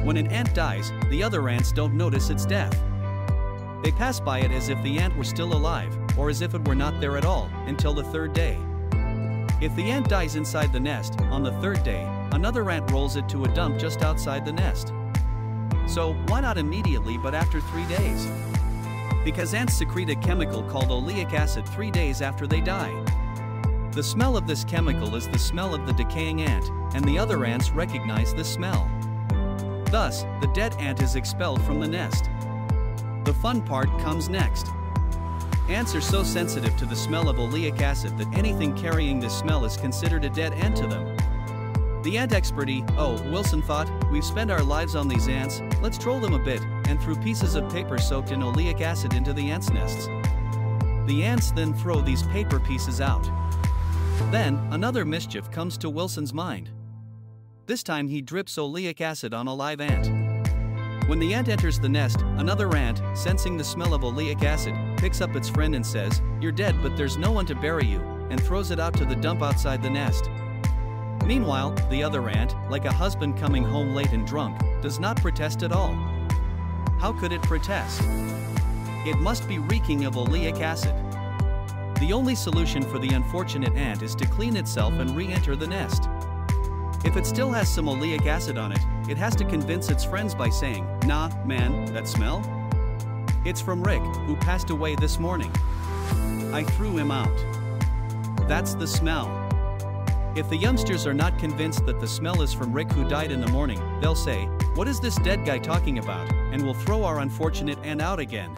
When an ant dies, the other ants don't notice its death. They pass by it as if the ant were still alive, or as if it were not there at all, until the third day. If the ant dies inside the nest, on the third day, another ant rolls it to a dump just outside the nest. So, why not immediately but after 3 days? Because ants secrete a chemical called oleic acid 3 days after they die. The smell of this chemical is the smell of the decaying ant, and the other ants recognize this smell. Thus, the dead ant is expelled from the nest. The fun part comes next. Ants are so sensitive to the smell of oleic acid that anything carrying this smell is considered a dead ant to them. The ant experty, Wilson thought, we've spent our lives on these ants, let's troll them a bit, and threw pieces of paper soaked in oleic acid into the ants' nests. The ants then throw these paper pieces out. Then, another mischief comes to Wilson's mind. This time he drips oleic acid on a live ant. When the ant enters the nest, another ant, sensing the smell of oleic acid, picks up its friend and says, "You're dead but there's no one to bury you," and throws it out to the dump outside the nest. Meanwhile, the other ant, like a husband coming home late and drunk, does not protest at all. How could it protest? It must be reeking of oleic acid. The only solution for the unfortunate ant is to clean itself and re-enter the nest. If it still has some oleic acid on it, it has to convince its friends by saying, "Nah, man, that smell? It's from Rick, who passed away this morning. I threw him out. That's the smell." If the youngsters are not convinced that the smell is from Rick who died in the morning, they'll say, "What is this dead guy talking about?" and will throw our unfortunate ant out again.